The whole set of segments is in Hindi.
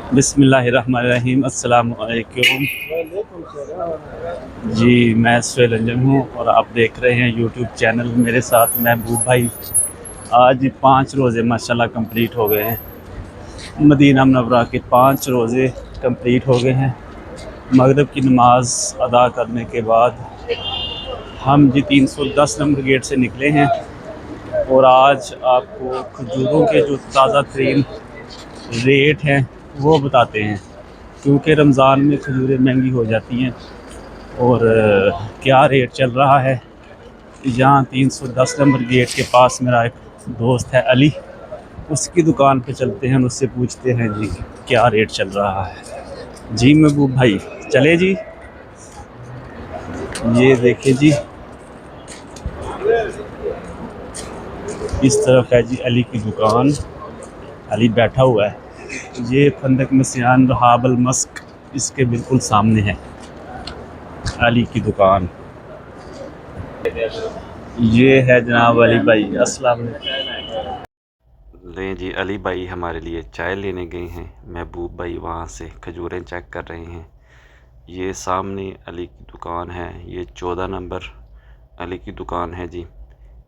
बिस्मिल्लाहिर्रहमानिर्रहीम, अस्सलाम वालेकुम। जी, मैं सुहेल अंजम हूँ और आप देख रहे हैं यूट्यूब चैनल। मेरे साथ महबूब भाई। आज 5 रोज़े माशाल्लाह कंप्लीट हो गए हैं। मदीना मुनव्वरा के 5 रोज़े कंप्लीट हो गए हैं। मगरिब की नमाज़ अदा करने के बाद हम जी 310 नंबर गेट से निकले हैं और आज आपको खजूरों के जो ताज़ा तरीन रेट हैं वो बताते हैं, क्योंकि रमज़ान में खजूरें महंगी हो जाती हैं। और क्या रेट चल रहा है यहाँ 310 नंबर गेट के पास मेरा एक दोस्त है अली, उसकी दुकान पे चलते हैं, उससे पूछते हैं जी क्या रेट चल रहा है। जी महबूब भाई, चले जी। ये देखिए जी, इस तरफ है जी अली की दुकान। अली बैठा हुआ है। ये फंदक मसियान रहाबल मस्क इसके बिल्कुल सामने है अली की दुकान। ये है जनाब अली भाई, अस्सलाम वालेकुम। लें जी, अली भाई हमारे लिए चाय लेने गए हैं। महबूब भाई वहाँ से खजूरें चेक कर रहे हैं। ये सामने अली की दुकान है। ये 14 नंबर अली की दुकान है जी।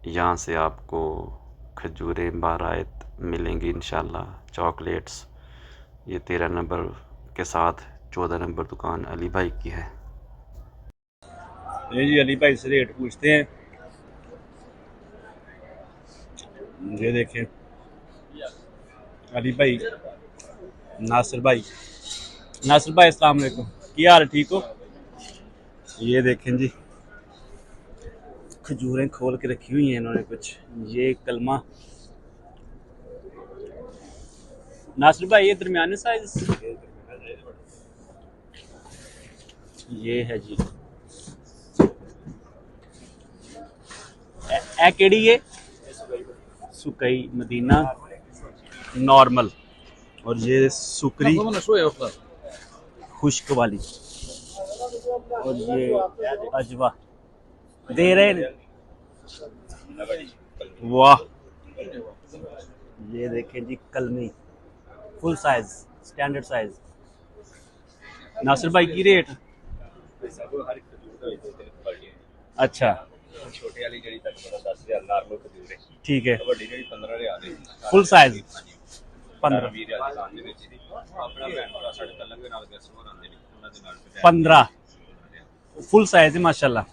यहाँ से आपको खजूरें बारात मिलेंगी इंशाल्लाह, चॉकलेट्स। ये 13 नंबर के साथ 14 नंबर दुकान अली भाई की है। ये जी अली भाई से रेट पूछते हैं। ये देखें अली भाई, नासिर भाई। नासिर भाई अस्सलाम वालेकुम, क्या हाल है, ठीक हो? ये देखें जी, खजूरें खोल के रखी हुई हैं इन्होंने कुछ। ये कलमा। नासिर भाई ये दरमियाने साइज, ये है जी। ए केड़ी ये सुकई मदीना नॉर्मल, और ये सुकरी खुश्क वाली, और ये अजवा दे रहे हैं। वाह, ये देखें जी कलमी full size, standard size. Nasir भाई की रेट? अच्छा, ठीक है। फुल साइज 15 फुल साइज है माशाल्लाह।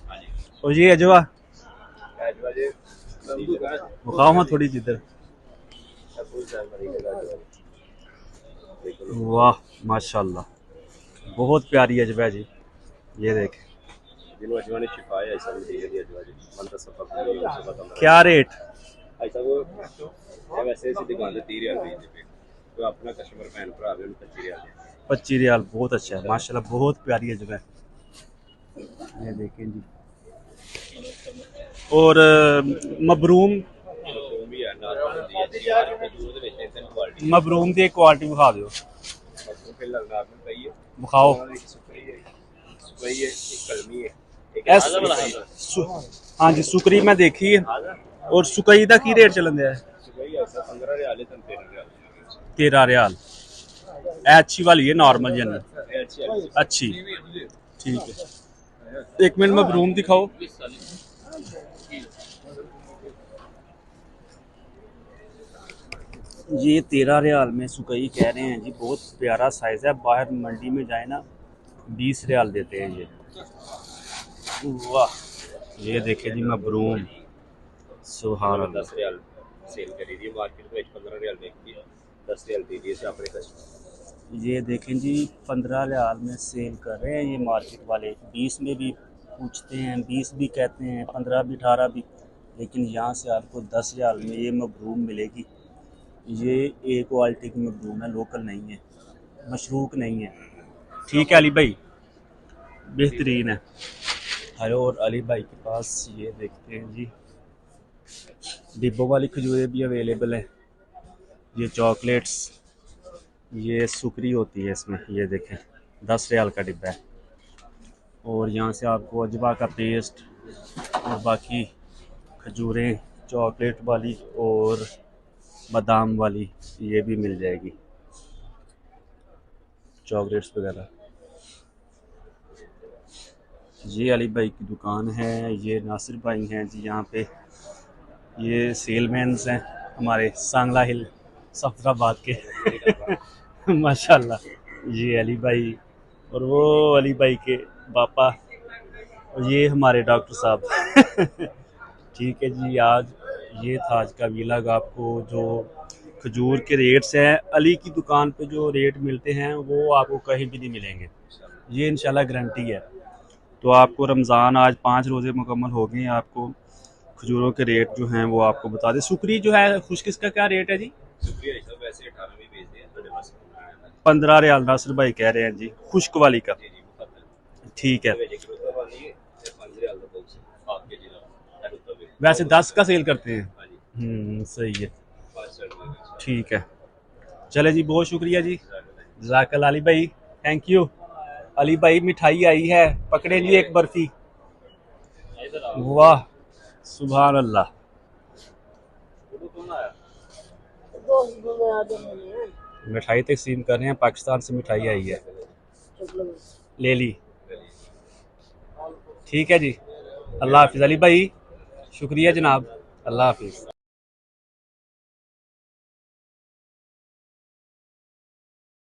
और ये अजवा दिखाओ हाँ थोड़ी जिधर। वाह माशाल्लाह, बहुत प्यारी अजवा जी। ये देख, क्या रेट? 25 रियाल, बहुत अच्छा है माशाल्लाह, बहुत प्यारी अजवा है। ये देखें जी। और मबरूम, मबरूम की क्वालिटी दिखा दो, दिखाओ। हाँ जी, सुकरी मैं देखी है। और सुकई का की रेट चलन दिया है? 13 रियाल। अच्छी वाली है, नॉर्मल जन अच्छी, ठीक है। एक मिनट में ब्रूम दिखाओ। ये 13 रियाल में सुकई कह रहे हैं जी, बहुत प्यारा साइज है। बाहर मंडी में जाए ना 20 रियाल देते हैं ये। वाह, ये देखे जी मबरूम, सुभान अल्लाह। 10 रियाल सेल करी थी मार्केट में, 15 रियाल बेचती है, 10 रियाल दे दिए अपने कस्टमर। ये देखें जी 15 रियाल में सेल कर रहे हैं ये मार्केट वाले। 20 में भी पूछते हैं, 20 भी कहते हैं, 15 भी, 18 भी, लेकिन यहाँ से आपको 10 रियाल में ये मबरूम मिलेगी। ये ए क्वालिटी की मबरूम है, लोकल नहीं है, मशरूक नहीं है। ठीक है अली भाई, बेहतरीन है। हेलो, और अली भाई के पास ये देखते हैं जी, डिब्बों वाली खजूरें भी अवेलेबल है। ये चॉकलेट्स, ये सुकरी होती है इसमें, ये देखें 10 रियाल का डिब्बा है। और यहाँ से आपको अजवा का पेस्ट और बाकी खजूरें चॉकलेट वाली और बादाम वाली ये भी मिल जाएगी। चॉकलेट्स वगैरह। ये अली भाई की दुकान है, ये नासिर भाई हैं जी यहाँ पे, ये सेलमैन्स हैं हमारे सांगला हिल सफदराबाद के माशाल्लाह। ये अली भाई और वो अली भाई के पापा और ये हमारे डॉक्टर साहब ठीक है जी। आज ये था आज का व्लॉग। आपको जो खजूर के रेट्स हैं, अली की दुकान पे जो रेट मिलते हैं वो आपको कहीं भी नहीं मिलेंगे, ये इंशाल्लाह गारंटी है। तो आपको रमज़ान आज 5 रोज़े मुकम्मल हो गए हैं, आपको खजूरों के रेट जो हैं वो आपको बता दें। सुकरी जो है खुशकिस का क्या रेट है जी? 15 रियाल नासिर भाई कह रहे हैं जी, खुश्क वाली का। ठीक है, वैसे 10 का सेल करते हैं। सही है, ठीक है। चले जी, बहुत शुक्रिया जी, जज़ाकल्लाह अली भाई, थैंक यू। अली भाई मिठाई आई है, पकड़े जी एक बर्फी। वाह सुभान अल्लाह। मिठाई तकसीम कर रहे हैं, पाकिस्तान से मिठाई आई है, ले ली। ठीक है जी, अल्लाह हाफिज़ अली भाई, शुक्रिया जनाब, अल्लाह हाफिज़।